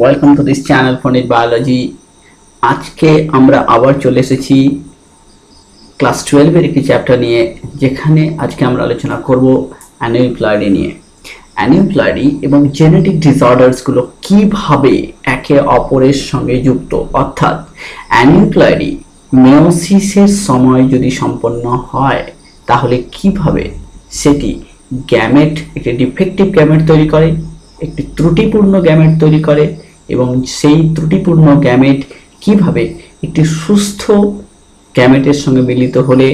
Welcome to this channel ফনিট biology. আজকে আমরা আবার চলে এসেছি ক্লাস 12 এর একটি চ্যাপ্টার নিয়ে, যেখানে আজকে আমরা আলোচনা করব অ্যানিউপ্লয়েডি নিয়ে। অ্যানিউপ্লয়েডি এবং জেনেটিক ডিসঅর্ডার্সগুলো কিভাবে একে অপরের সঙ্গে যুক্ত, অর্থাৎ অ্যানিউপ্লয়েডি মেয়োসিসের সময় যদি সম্পন্ন হয় তাহলে কিভাবে সেটি গ্যামেট, একটি ডিফেক্টিভ গ্যামেট তৈরি করে, একটি ত্রুটিপূর্ণ গ্যামেট তৈরি করে, এবং সেই ত্রুটিপূর্ণ গ্যামেট কিভাবে একটি সুস্থ গ্যামেটের সঙ্গে মিলিত হলে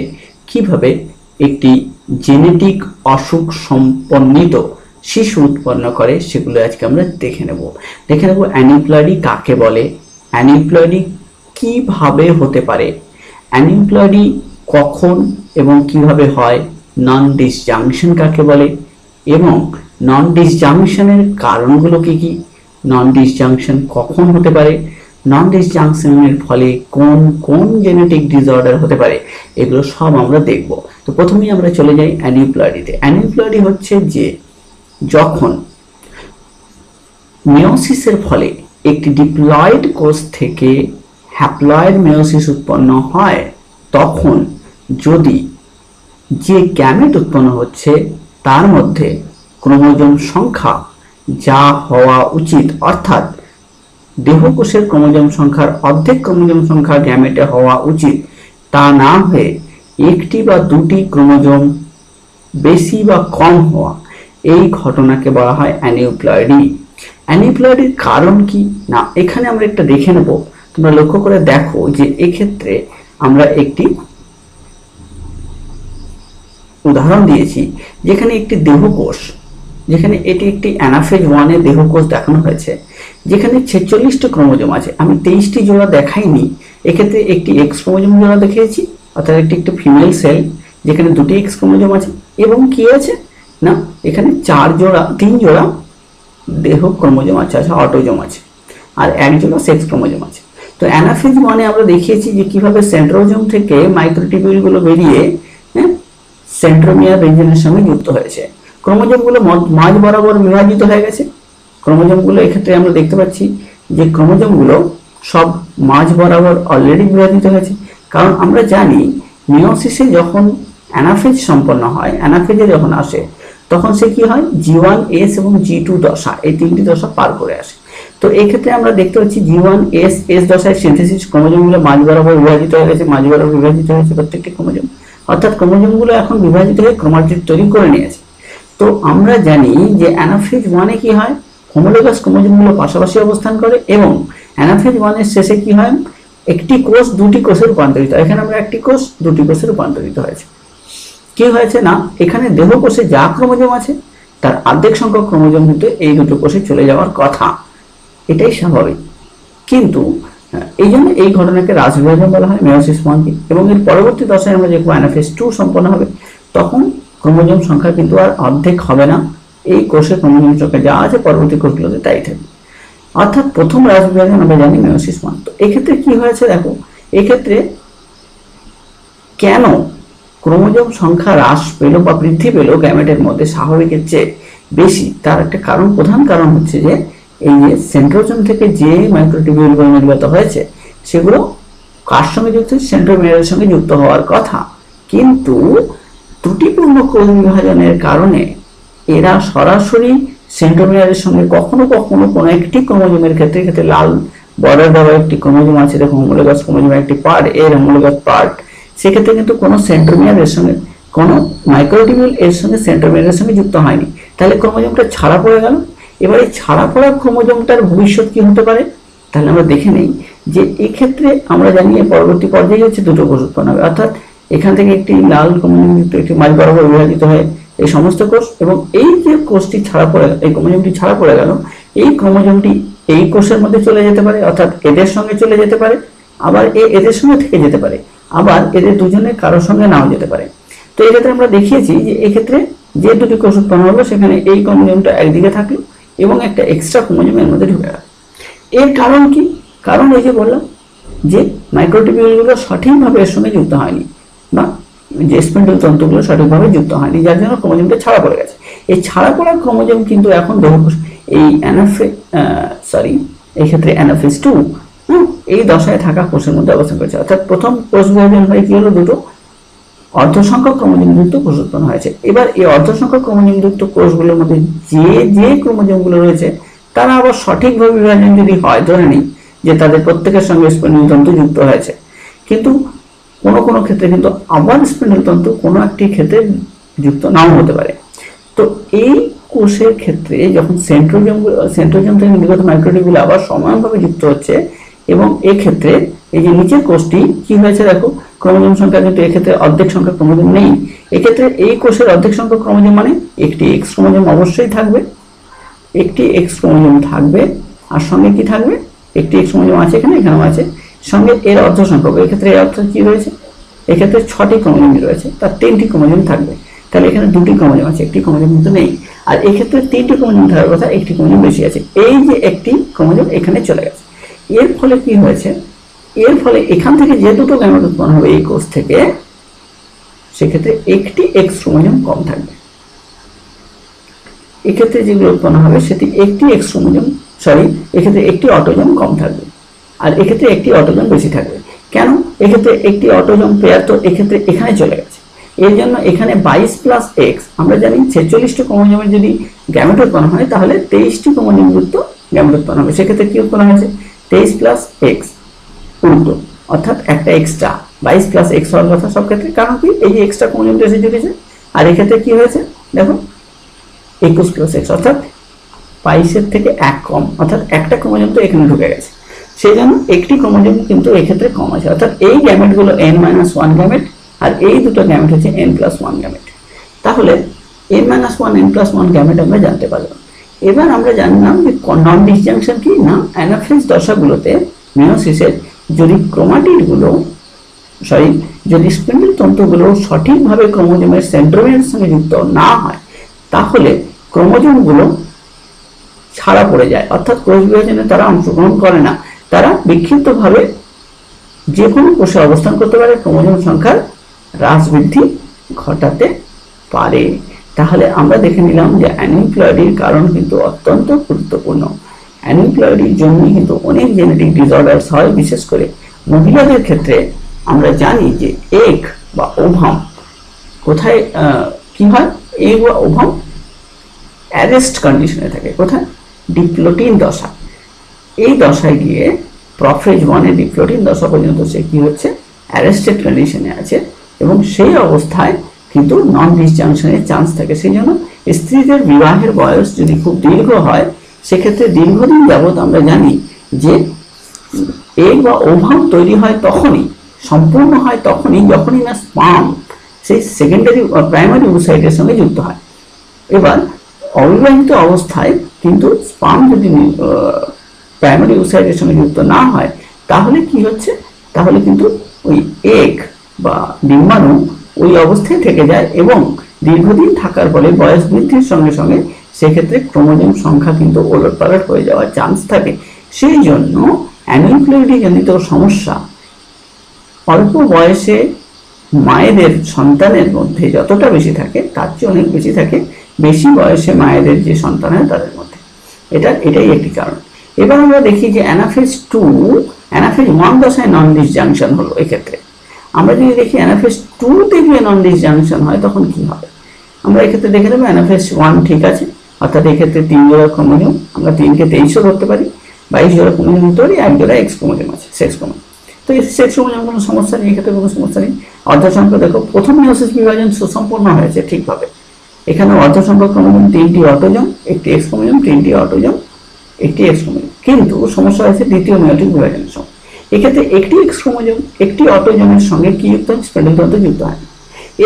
কিভাবে একটি জেনেটিক অসুখ সম্পন্নিত শিশু উৎপন্ন করে, সেগুলো আজকে আমরা দেখে নেব। অ্যানিউপ্লয়েডি কাকে বলে, অ্যানিউপ্লয়েডি কিভাবে হতে পারে, অ্যানিউপ্লয়েডি কখন এবং কিভাবে হয়, নন ডিসজাংশন কাকে বলে এবং নন ডিসজাংশনের কারণগুলো কি কি, নন ডিসজাংশন কখন হতে পারে, নন ডিসজাংশনের ফলে কোন কোন জেনেটিক ডিসঅর্ডার হতে পারে, এগুলো সব আমরা দেখব। তো প্রথমেই আমরা চলে যাই অ্যানিউপ্লয়েডিতে। অ্যানিউপ্লয়েডি হচ্ছে যে যখন মেয়োসিসের ফলে একটি ডিপ্লয়েড কোষ থেকে হ্যাপ্লয়েড মেয়োসিস উৎপন্ন হয়, তখন যদি যে গ্যামেট উৎপন্ন হচ্ছে তার মধ্যে ক্রোমোজোম সংখ্যা যা হওয়া উচিত, অর্থাৎ দেহকোষের ক্রোমোজোম সংখ্যার অর্ধেক ক্রোমোজোম সংখ্যা গ্যামেটে হওয়া উচিত, তা না হয়ে একটি বা দুটি ক্রোমোজোম বেশি বা কম হওয়া, এই ঘটনাকে বলা হয় অ্যানিউপ্লয়েডি। অ্যানিউপ্লয়েডির কারণ কি না, এখানে আমরা একটা দেখে নেব। তোমরা লক্ষ্য করে দেখো যে এক্ষেত্রে আমরা একটি উদাহরণ দিয়েছি, যেখানে একটি দেহকোষ, যেখানে এটি একটি অ্যানাফেজ 1 এর দেহকোষ দেখানো হয়েছে, যেখানে 46টি ক্রোমোজোম আছে। আমি 23টি জোড়া দেখাইনি, এক্ষেত্রে একটি এক্স ক্রোমোজোম জোড়া দেখিয়েছি, অর্থাৎ একটি ফিমেল সেল যেখানে দুটি এক্স ক্রোমোজোম আছে, এবং কি আছে না এখানে 3 জোড়া দেহ ক্রোমোজোম আছে, অটোজোম আছে, আর 1 জোড়া সেক্স ক্রোমোজোম আছে। তো অ্যানাফেজ 1 এ আমরা দেখিয়েছি যে কিভাবে সেন্ট্রোজোম থেকে মাইক্রোটিবিউলগুলো বেরিয়ে সেন্ট্রোমিয়ার রিজনের সঙ্গে যুক্ত হয়েছে, ক্রোমোজোমগুলো মাঝ বরাবর বিভাজিত হয়ে গেছে। ক্রোমোজোমগুলো এক্ষেত্রে আমরা দেখতে পাচ্ছি যে ক্রোমোজোমগুলো সব মাঝ বরাবর অলরেডি বিভাজিত হয়েছে, কারণ আমরা জানি মেয়োসিসে যখন অ্যানাফেজ সম্পন্ন হয়, অ্যানাফেজে যখন আসে তখন সে কি হয়, G1S এবং G2 দশা, এই তিনটি দশা পার করে আসে। তো এক্ষেত্রে আমরা দেখতে পাচ্ছি G1S দশায় সিনথেসিস ক্রোমোজোমগুলো মাঝ বরাবর বিভাজিত হয়ে গেছে, মাঝ বরাবর বিভাজিত হয়েছে প্রত্যেকটি ক্রোমোজোম, অর্থাৎ ক্রোমোজোমগুলো এখন বিভাজিত হয়ে ক্রোমাটিড তৈরি করে নিয়েছে। তো আমরা জানি যে অ্যানাফেজ 1 এ কি হয়, হোমোলোগাস ক্রোমোজোমগুলো পাশাপাশি অবস্থান করে, এবং অ্যানাফেজ 1 এর শেষে কি হয়, একটি কোষ দুটি কোষে রূপান্তরিত হয়। এখানে আমরা একটি কোষ দুটি কোষে রূপান্তরিত হয়েছে। কি হয়েছে না, এখানে দেহকোষে যা ক্রোমোজোম আছে তার অর্ধেক সংখ্যক ক্রোমোজোম কিন্তু এই দুটো কোষে চলে যাওয়ার কথা, এটাই স্বাভাবিক। কিন্তু এই জন্য এই ঘটনাকে রাসবিভাজন বলা হয়, মেয়োসিস 1 কে। এবং এর পরবর্তী দশায় আমরা দেখব অ্যানাফেজ 2 সম্পন্ন হবে, তখন ক্রোমোজোম সংখ্যা কিন্তু আর অর্ধেক হবে না, এই কোষে ক্রোমোজোম সংখ্যা যা আছে পরবর্তী কোষগুলোতে তাই থাকবে, অর্থাৎ প্রথম রাসবিভাজন আমরা জানি মেয়োসিস 1। তো এক্ষেত্রে কি হয়েছে দেখো, এক্ষেত্রে কেন ক্রোমোজোম সংখ্যা হ্রাস পেল বা বৃদ্ধি পেল গ্যামেটের মধ্যে স্বাভাবিকের চেয়ে বেশি, তার একটা কারণ, প্রধান কারণ হচ্ছে যে এই যে সেন্ট্রোজোম থেকে যে মাইক্রোটিবিউলগুলো নির্গত হয়েছে সেগুলো কার সঙ্গে যুক্ত, সেন্ট্রোমিয়ারের সঙ্গে যুক্ত হওয়ার কথা, কিন্তু ত্রুটিপূর্ণ কোষ বিভাজনের কারণে এরা সরাসরি সেন্ট্রোমিয়ারের সঙ্গে কখনো কখনো কোনো একটি ক্রোমোজোমের ক্ষেত্রে লাল বর্ডার দেওয়া একটি ক্রোমোজোম আছে, দেখো হোমোলোগাস ক্রোমোজোমের একটি পার্ট, এর হোমোলোগাস পার্ট, সেক্ষেত্রে কিন্তু কোনো সেন্ট্রোমিয়ারের সঙ্গে, কোনো মাইক্রোটিবিউল এর সঙ্গে সেন্ট্রোমিয়ারের সঙ্গে যুক্ত হয়নি, তাহলে ক্রোমোজোমটা ছাড়া পড়ে গেল। এবারে ছাড়া পড়া ক্রোমোজোমটার ভবিষ্যৎ কি হতে পারে, তাহলে আমরা দেখে নেই যে এক্ষেত্রে আমরা জানি পরবর্তী পর্যায়ে হচ্ছে দুটো কোষ উৎপন্ন হবে, অর্থাৎ এখান থেকে একটি লাল ক্রোমোজোম একটি মাঝ বরাবর বিভাজিত হয়ে এই সমস্ত কোষ, এবং এই যে কোষটি ছাড়া পড়ে গেল, এই ক্রোমোজোমটি ছাড়া পড়ে গেল, এই ক্রোমোজোমটি এই কোষের মধ্যে চলে যেতে পারে, অর্থাৎ এদের সঙ্গে চলে যেতে পারে, আবার এদের সঙ্গে থেকে যেতে পারে, আবার এদের দুজনের কারোর সঙ্গে নাও যেতে পারে। তো এক্ষেত্রে আমরা দেখিয়েছি যে এক্ষেত্রে যে দুটি কোষ উৎপন্ন হলো সেখানে এই ক্রোমোজোমটা একদিকে থাকলো এবং একটা এক্সট্রা ক্রোমোজোম এর মধ্যে ঢুকে গেল। এর কারণ কি, কারণ এই যে বললাম যে মাইক্রোটিবিউলগুলো সঠিকভাবে এর সঙ্গে যুক্ত হয়নি, বা যে স্পিন্ডল তন্তুগুলো সঠিকভাবে যুক্ত হয়নি, যার জন্য ক্রোমোজোমটা ছাড়া পড়ে গেছে। এই ছাড়া পড়া ক্রোমোজোম কিন্তু এখন দেহকোষ, এই এই ক্ষেত্রে NFH2 এই দশায় থাকা কোষের মধ্যে অবস্থান করছে। অর্থাৎ প্রথম কোষ বিভাজন হয়ে কি হলো, দুটো অর্ধসংখ্যক ক্রোমোজোমযুক্ত কোষ উৎপন্ন হয়েছে। এবার এই অর্ধসংখ্যক ক্রোমোজোমযুক্ত কোষগুলোর মধ্যে যে ক্রোমোজোমগুলো রয়েছে তারা আবার সঠিকভাবে বিভাজন যদি হয়, ধরে নিই যে তাদের প্রত্যেকের সঙ্গে স্পিন্ডল তন্তু যুক্ত হয়েছে, কিন্তু কোনো ক্ষেত্রে কিন্তু আবার স্পিন্ডল তন্তু কোনো একটি ক্ষেত্রে যুক্ত নাও হতে পারে। তো এই কোষের ক্ষেত্রে যখন সেন্ট্রোজোম থেকে নির্গত মাইক্রোটিউবুল আবার সমানভাবে যুক্ত হচ্ছে, এবং এক্ষেত্রে এই যে নিচের কোষটি কি হয়েছে দেখো, ক্রোমোজোম সংখ্যা কিন্তু এক্ষেত্রে অর্ধেক সংখ্যক ক্রোমোজোম নেই। এক্ষেত্রে এই কোষের অর্ধেক সংখ্যক ক্রোমোজোম মানে একটি এক্স ক্রোমোজোম অবশ্যই থাকবে, একটি এক্স ক্রোমোজোম থাকবে, আর সঙ্গে কি থাকবে, একটি এক্স ক্রোমোজোম আছে এখানেও আছে, সঙ্গে এর অর্ধ সংখ্যক, এক্ষেত্রে এর অর্থ কি রয়েছে, এক্ষেত্রে 6টি ক্রোমোজোম রয়েছে, তার 3টি ক্রোমোজোম থাকবে। তাহলে এখানে 2টি ক্রোমোজোম আছে, একটি ক্রোমোজোম কিন্তু নেই। আর এক্ষেত্রে 3টি ক্রোমোজোম থাকার কথা, একটি ক্রোমোজোম বেশি আছে। এই যে একটি ক্রোমোজোম এখানে চলে গেছে, এর ফলে কি হয়েছে, এর ফলে এখান থেকে যে দুটো গ্যামেট উৎপন্ন হবে এই কোষ থেকে, সেক্ষেত্রে একটি এক্স ক্রোমোজোম কম থাকবে। এক্ষেত্রে যেগুলো উৎপন্ন হবে সেটি একটি এক্স ক্রোমোজোম এক্ষেত্রে একটি অটোজোম কম থাকবে, আর এক্ষেত্রে একটি অটোজোম বেশি থাকবে। কেন? এক্ষেত্রে একটি অটোজোম পেয়ার তো এক্ষেত্রে এখানে চলে গেছে, এর জন্য এখানে 22 প্লাস এক্স, আমরা জানি 46টি ক্রোমোজোমের যদি গ্যামেট উৎপন্ন হয় তাহলে 23টি ক্রোমোজোম যুক্ত গ্যামেট উৎপন্ন হবে। সেক্ষেত্রে কি উৎপন্ন হয়েছে, 23 প্লাস এক্স উল্টো, অর্থাৎ একটা এক্সট্রা 22 প্লাস এক্স হওয়ার কথা সব ক্ষেত্রে। কারণ কি, এই যে এক্সট্রা ক্রোমোজোমটা এসে জুড়েছে, আর এক্ষেত্রে কি হয়েছে দেখো 21 প্লাস এক্স, অর্থাৎ 22-এর থেকে 1 কম, অর্থাৎ একটা ক্রোমোজোম তো এখানে ঢুকে গেছে, সেই জন্য একটি ক্রোমোজোম কিন্তু এক্ষেত্রে কম আছে। অর্থাৎ এই গ্যামেটগুলো n-1 গ্যামেট, আর এই দুটো গ্যামেট হচ্ছে n+1 গ্যামেট। তাহলে n-1 n+1 গ্যামেট আমরা জানতে পারলাম। এবার আমরা জানলাম যে নন ডিসজাংশন কি না, অ্যানাফেজ দশাগুলোতে মিয়োসিসের যদি যদি স্পিন্ডল তন্তুগুলো সঠিকভাবে ক্রোমোজোমের সেন্ট্রোমিয়ারের সঙ্গে যুক্ত না হয়, তাহলে ক্রোমোজোমগুলো ছাড়া পড়ে যায়, অর্থাৎ কোষ বিভাজনে তারা অংশগ্রহণ করে না, তারা বিক্ষিপ্তভাবে যে কোনো কোষে অবস্থান করতে পারে, ক্রোমোজোম সংখ্যার হ্রাস বৃদ্ধি ঘটাতে পারে। তাহলে আমরা দেখে নিলাম যে অ্যানিউপ্লয়েডির কারণ কিন্তু অত্যন্ত গুরুত্বপূর্ণ। অ্যানিউপ্লয়েডির জন্য কিন্তু অনেক জেনেটিক ডিসঅর্ডারস হয়, বিশেষ করে মহিলাদের ক্ষেত্রে। আমরা জানি যে এগ বা ওভাম কোথায় কি হয়, এগ বা ওভাম অ্যারেস্ট কন্ডিশনে থাকে, কোথায়, ডিপ্লোটিন দশা। এই দশায় গিয়ে প্রফেজ 1-এ ডিপ্লোটিন দশা পর্যন্ত সে কি হচ্ছে, অ্যারেস্টেড কন্ডিশনে আছে, এবং সেই অবস্থায় কিন্তু নন ডিসজাংশনের চান্স থাকে। সেই জন্য স্ত্রীদের বিবাহের বয়স যদি খুব দীর্ঘ হয়, সেক্ষেত্রে দীর্ঘদিন যাবৎ আমরা জানি যে এগ বা ওভাম তৈরি হয় তখনই, সম্পূর্ণ হয় তখনই, যখনই না স্পার্ম সেই সেকেন্ডারি প্রাইমারি ওসাইটের সঙ্গে যুক্ত হয়। এবার অবিবাহিত অবস্থায় কিন্তু স্পার্ম যদি প্রাইমারি ওসাইটের সঙ্গে যুক্ত না হয়, তাহলে কি হচ্ছে, তাহলে কিন্তু ওই এগ বা ডিম্বাণু ওই অবস্থায় থেকে যায়, এবং দীর্ঘদিন থাকার ফলে বয়স বৃদ্ধির সঙ্গে সঙ্গে সেক্ষেত্রে ক্রোমোজোম সংখ্যা কিন্তু ওলটপালট হয়ে যাওয়ার চান্স থাকে। সেই জন্য অ্যানিউপ্লয়েডি জনিত সমস্যা অল্প বয়সে মায়েদের সন্তানের মধ্যে যতটা বেশি থাকে, তার চেয়ে অনেক বেশি থাকে বেশি বয়সে মায়েদের যে সন্তান হয় তাদের মধ্যে। এটাই একটি কারণ। এবার আমরা দেখি যে অ্যানাফেজ 1 দশায় নন ডিসজাংশন হলো। এক্ষেত্রে আমরা যদি দেখি অ্যানাফেজ 2-তে গিয়ে নন ডিসজাংশন হয়, তখন কি হবে, আমরা এক্ষেত্রে দেখে নেবো অ্যানাফেজ 1 ঠিক আছে, অর্থাৎ এক্ষেত্রে 3 জোড়া ক্রোমোজোম, আমরা 3-কে 23ও ধরতে পারি, 22 জোড়া ক্রোমোজোম ধরতে পারি, 1 জোড়া এক্স ক্রোমোজোম আছে, সেক্স ক্রোমোজোম। তো এই সেক্স ক্রোমোজোম কোনো সমস্যা নেই, এক্ষেত্রে কোনো সমস্যা নেই। অর্ধসংখ্যক দেখো, প্রথম মিয়োসিস বিভাজন সুসম্পন্ন হয়েছে ঠিকভাবে। এখানে অর্ধসংখ্যক ক্রোমোজোম 3টি অটোজোম, একটি এক্স ক্রোমোজোম, 3টি অটোজোম, একটি এক্স ক্রোমোজোম। কিন্তু সমস্যা হয়েছে দ্বিতীয় মেয়োটিক বিভাজনের সময়। এক্ষেত্রে একটি এক্স ক্রোমোজোম একটি অটোজোমের সঙ্গে কি যুক্ত হয়, স্পিন্ডল তন্তু যুক্ত হয়।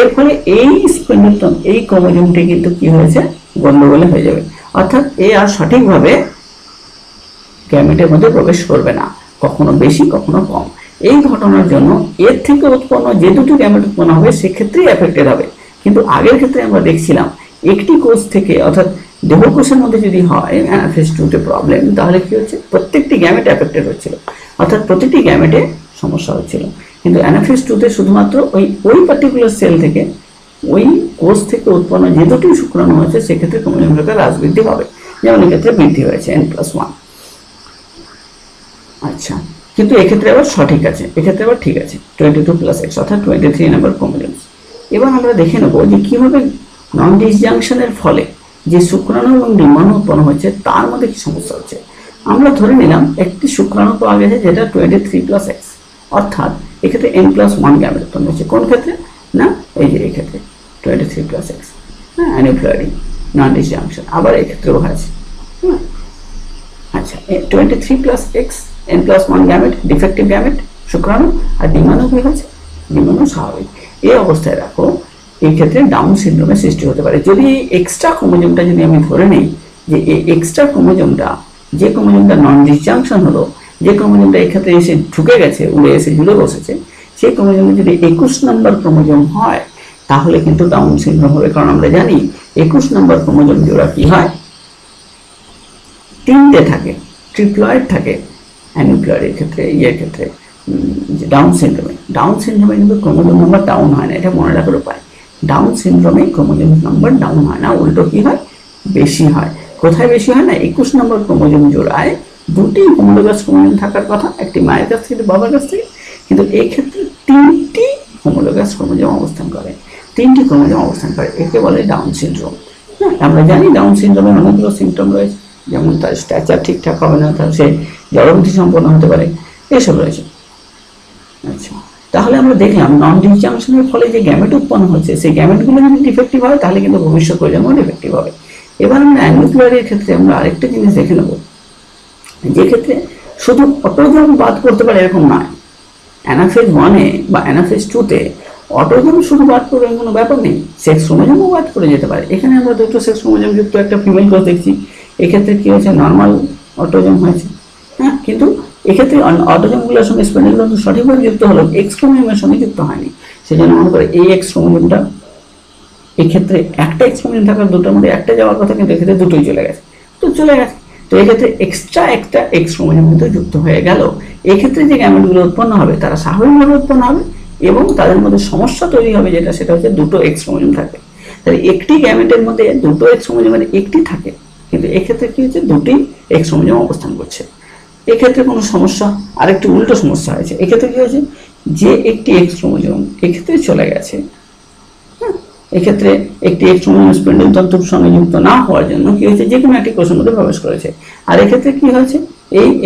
এর ফলে এই স্পিন্ডল তন্তু, এই ক্রোমোজোমটি কিন্তু কি হয়েছে, গন্ডগোলে হয়ে যাবে, অর্থাৎ এ আর সঠিকভাবে গ্যামেটের মধ্যে প্রবেশ করবে না, কখনো বেশি কখনো কম। এই ঘটনার জন্য এর থেকে উৎপন্ন যে দুটো গ্যামেট উৎপন্ন হবে সেক্ষেত্রেই এফেক্টেড হবে। কিন্তু আগের ক্ষেত্রে আমরা দেখছিলাম একটি কোষ থেকে, অর্থাৎ দেহকোষের মধ্যে যদি হয় অ্যানাফেজ 2-তে প্রবলেম, তাহলে কি হচ্ছে, প্রত্যেকটি গ্যামেট এফেক্টেড হচ্ছিল, অর্থাৎ প্রতিটি গ্যামেটে সমস্যা হচ্ছিল। কিন্তু অ্যানাফেজ 2-তে শুধুমাত্র ওই পার্টিকুলার সেল থেকে, ওই কোষ থেকে উৎপন্ন যে দুটি শুক্রাণু আছে, সেক্ষেত্রে ক্রোমোজোম সংখ্যার হ্রাস বৃদ্ধি হবে। যেমন এক্ষেত্রে বৃদ্ধি হয়েছে n+1। আচ্ছা, কিন্তু এক্ষেত্রে আবার সঠিক আছে, এক্ষেত্রে আবার ঠিক আছে 22+x অর্থাৎ 23 নম্বর ক্রোমোজোম। এবার আমরা দেখে নেব যে কিভাবে নন ডিসজাংশনের ফলে যে শুক্রাণু এবং ডিম্বাণু উৎপন্ন হচ্ছে তার মধ্যে কি সমস্যা হচ্ছে। আমরা ধরে নিলাম একটি শুক্রাণু পাওয়া গেছে যেটা 23+x, অর্থাৎ এক্ষেত্রে n+1 গ্যামেট উৎপন্ন হচ্ছে। কোন ক্ষেত্রে না, এই যে এক্ষেত্রে 23+x, হ্যাঁ, অ্যানিউক্লিয়ারি নন ডিসজাংশন। আবার এক্ষেত্রেও আছে, হ্যাঁ। আচ্ছা, 23+x n+1 gamete defective gamete শুক্রাণু, আর ডিম্বাণু কি হচ্ছে, ডিম্বাণু স্বাভাবিক। এই অবস্থায় রাখো, এই ক্ষেত্রে ডাউন সিনড্রোমের সৃষ্টি হতে পারে। যদি এই এক্সট্রা ক্রোমোজোমটা যদি আমি ধরে নিই যে এই এক্সট্রা ক্রোমোজোমটা, যে ক্রোমোজোমটা নন ডিসজাংশন হলো, যে ক্রোমোজোমটা এক্ষেত্রে এসে ঢুকে গেছে, উড়ে এসে জুড়ে বসেছে, সেই ক্রোমোজোমে যদি 21 নম্বর ক্রোমোজোম হয় তাহলে কিন্তু ডাউন সিনড্রোম হবে। কারণ আমরা জানি 21 নম্বর ক্রোমোজোম জোড়া কি হয়, তিনটে থাকে, ট্রিপ্লয়েড থাকে অ্যানিউক্লিয়ারের ক্ষেত্রে। ইয়ের ক্ষেত্রে ডাউন সিনড্রোমে কিন্তু ক্রোমোজোম নাম্বার ডাউন হয় না, এটা মনে রাখার উপায়। ডাউন সিনড্রোমে ক্রোমোজোম নাম্বার ডাউন হয় না, উল্টো কি হয়, বেশি হয়। কোথায় বেশি হয় না, 21 নম্বর ক্রোমোজোম জোড়ায় দুটি হোমোলোগাস ক্রোমোজোম থাকার কথা, একটি মায়ের কাছ থেকে বাবার কাছ থেকে, কিন্তু এই ক্ষেত্রে তিনটি হোমোলোগাস ক্রোমোজোম অবস্থান করে, তিনটি ক্রোমোজোম অবস্থান করে, একে বলে ডাউন সিনড্রোম। হ্যাঁ, আমরা জানি ডাউন সিনড্রোমের অনেকগুলো সিমটম রয়েছে, যেমন তার স্ট্যাচার ঠিকঠাক হবে না, তার সে জড়বুদ্ধি সম্পন্ন হতে পারে, এসব রয়েছে। আচ্ছা, তাহলে আমরা দেখলাম নন ডিসজাংশনের ফলে যে গ্যামেট উৎপন্ন হচ্ছে সেই গ্যামেটগুলো যদি ডিফেক্টিভ হয় তাহলে কিন্তু ভবিষ্যৎ প্রজন্ম ডিফেক্টিভ হবে। এবার আমরা অ্যানিউক্লিয়ারের ক্ষেত্রে আমরা আরেকটা জিনিস দেখে নেব, যে ক্ষেত্রে শুধু অটোজোম বাদ করতে পারে এরকম নয়। অ্যানাফেজ 1-এ বা অ্যানাফেজ 2-তে অটোজোম শুধু বাদ করবে কোনো ব্যাপার নেই, সেক্স ক্রোমোজোমও বাদ করে যেতে পারে। এখানে আমরা দুটো সেক্স ক্রোমোজোম যুক্ত একটা ফিমেল কোষ দেখছি, এক্ষেত্রে কি হয়েছে, নর্মাল অটোজোম হয়েছে। হ্যাঁ, কিন্তু এক্ষেত্রে অটোজোমগুলোর সঙ্গে স্পেন্ডেল তন্তু সঠিকভাবে যুক্ত হলো, এক্স ক্রোমোজোমের সঙ্গে যুক্ত হয়নি। সেই জন্য মনে করে এই এক্স ক্রোমোজোমটা, এক্ষেত্রে একটা এক্স ক্রোমোজোম থাকার দুটোর মধ্যে একটা যাওয়ার কথা, কিন্তু এক্ষেত্রে দুটোই চলে গেছে, তো চলে গেছে। তো এক্ষেত্রে এক্সট্রা একটা এক্স ক্রোমোজোম কিন্তু যুক্ত হয়ে গেল। এক্ষেত্রে যে গ্যামেটগুলো উৎপন্ন হবে তারা স্বাভাবিকভাবে উৎপন্ন হবে এবং তাদের মধ্যে সমস্যা তৈরি হবে, সেটা হচ্ছে দুটো এক্স ক্রোমোজোম থাকবে। তাহলে একটি গ্যামেটের মধ্যে দুটো এক্স ক্রোমোজোমের একটি থাকে, কিন্তু এক্ষেত্রে কি হচ্ছে, দুটি এক্স ক্রোমোজোম অবস্থান করছে। এক্ষেত্রে কোনো সমস্যা, আরেকটি উল্টো সমস্যা হয়েছে। এক্ষেত্রে কি হয়েছে, যে একটি এক্স ক্রোমোজোম এক্ষেত্রে চলে গেছে, হ্যাঁ, এক্ষেত্রে একটি এক্স ক্রোমোজোম স্পেন্ডেল তন্তুর সঙ্গে যুক্ত না হওয়ার জন্য কি হয়েছে, যে কোনো একটি কোষের মধ্যে প্রবেশ করেছে। আর এক্ষেত্রে কি হয়েছে,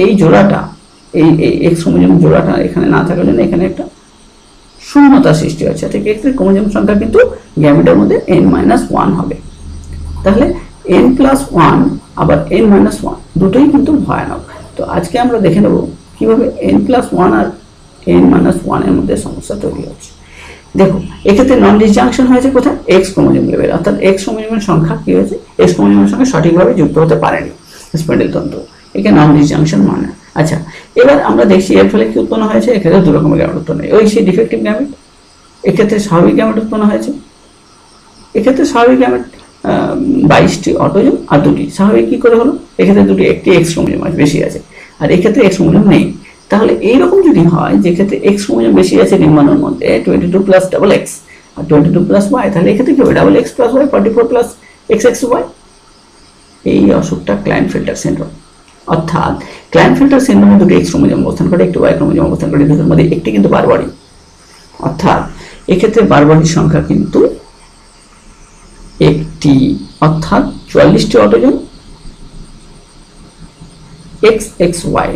এই জোড়াটা, এই এক্স ক্রোমোজোম জোড়াটা এখানে না থাকার জন্য এখানে একটা শূন্যতা সৃষ্টি হচ্ছে। ঠিক এক্ষেত্রে ক্রোমোজোম সংখ্যা কিন্তু গ্যামেটের মধ্যে n-1 হবে। তাহলে n+1 আবার n-1 দুটোই কিন্তু ভয়ানক। তো আজকে আমরা দেখে নেব কিভাবে n+1 আর n-1 এর মধ্যে সমস্যা তৈরি হচ্ছে। দেখো, এক্ষেত্রে নন ডিসজাংশন হয়েছে কোথায়, এক্স ক্রোমোজোম লেভেল, অর্থাৎ এক্স ক্রোমোজোমের সংখ্যা কি হয়েছে, এক্স ক্রোমোজোমের সঙ্গে সঠিকভাবে যুক্ত হতে পারেনি স্পেন্ডেল তন্তু, একে নন ডিসজাংশন মানে। আচ্ছা, এবার আমরা দেখছি এর ফলে কি উৎপন্ন হয়েছে, এক্ষেত্রে দু রকমের গ্যামেট উৎপন্ন হয়। ওই সেই ডিফেক্টিভ গ্যামেট, এক্ষেত্রে স্বাভাবিক গ্যামেট উৎপন্ন হয়েছে। এক্ষেত্রে স্বাভাবিক গ্যামেট 22টি অটোজোম আর দুটি স্বাভাবিক কি করে হলো, এক্ষেত্রে দুটি, একটি এক্স ক্রোমোজোম আছে, বেশি আছে, আর এক্ষেত্রে এক্স ক্রোমোজোম নেই। তাহলে এইরকম যদি হয়, যে ক্ষেত্রে এক্স ক্রোমোজোম বেশি আছে ডিম্বাণুর মধ্যে 22+XX আর 22+Y, তাহলে এক্ষেত্রে কি হবে, XX+Y 44+XXY। এই অসুখটা ক্লাইনফেল্টার সিনড্রোম। অর্থাৎ ক্লাইনফেল্টার সিনড্রোমে দুটি এক্স ক্রোমোজোম অবস্থান করে, একটি ওয়াই ক্রোমোজোম অবস্থান করে, দুটোর মধ্যে একটি কিন্তু বারবারি। অর্থাৎ এক্ষেত্রে বারবারির সংখ্যা কিন্তু একটি, অর্থাৎ 44টি অটোজোম XXY,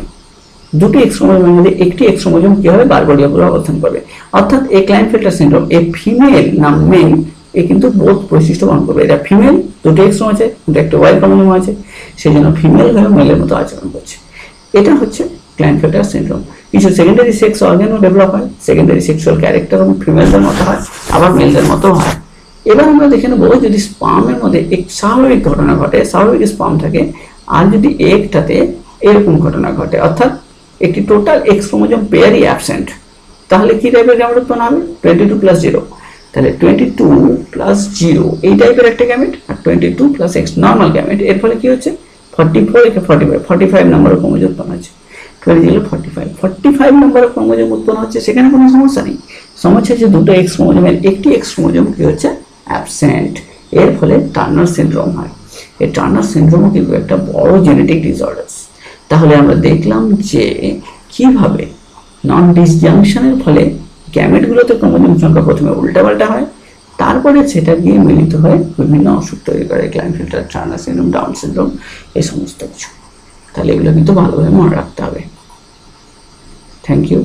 দুটি এক্স ক্রোমোজোমের মধ্যে একটি এক্স ক্রোমোজোম কি হবে, বারবারি অবস্থান করবে। অর্থাৎ এই ক্লাইনফেল্টার সিনড্রোম, এই ফিমেল নাম মেল, এ কিন্তু বোধ বৈশিষ্ট্য বহন করবে। এটা ফিমেল, দুটো এক্স আছে, কিন্তু একটা ওয়াই ক্রোমোজোম আছে, সেই জন্য ফিমেল হয়ে মেলের মতো আচরণ করছে। এটা হচ্ছে ক্লাইনফেল্টার সিনড্রোম। কিছু সেকেন্ডারি সেক্স অর্গানও ডেভেলপ হয়, সেকেন্ডারি সেক্সুয়াল ক্যারেক্টারও ফিমেলদের মতো হয়, আবার মেলদের মতো হয়। এবার আমরা দেখে নেব, যদি স্পার্মের মধ্যে এক স্বাভাবিক ঘটনা ঘটে, স্বাভাবিক স্পার্ম থাকে, আর যদি একটাতে এরকম ঘটনা ঘটে, অর্থাৎ একটি টোটাল এক্স ক্রোমোজোম পেয়ারই অ্যাবসেন্ট, তাহলে কি টাইপের গ্যামেট উৎপন্ন হবে, 22+0। তাহলে 22+0 এই টাইপের একটা গ্যামেট, আর 22+X নর্মাল গ্যামেট। এর ফলে কি হচ্ছে, 44 একে 45 নম্বরের ক্রোমোজোম উৎপন্ন হচ্ছে। 45 নম্বরের ক্রোমোজোম উৎপন্ন হচ্ছে, সেখানে কোনো সমস্যা নেই। সমস্যা হচ্ছে দুটো এক্স ক্রোমোজোমের একটি এক্স ক্রোমোজোম কি হচ্ছে, অ্যাবসেন্ট। এর ফলে টার্নার সিনড্রোম হয়। এই টার্নার সিনড্রোমও কিন্তু একটা বড় জেনেটিক ডিসঅর্ডার্স। তাহলে আমরা দেখলাম যে কিভাবে নন ডিসজাংশনের ফলে গ্যামেটগুলোতে ক্রোমোজোম সংখ্যা প্রথমে উল্টাপাল্টা হয়, তারপরে সেটা গিয়ে মিলিত হয়ে বিভিন্ন অসুখ তৈরি করে, ক্লাইনফেল্টার, টার্নার সিনড্রোম, ডাউন সিনড্রোম, এই সমস্ত কিছু। তাহলে এগুলো কিন্তু ভালোভাবে মনে রাখতে হবে। Thank you.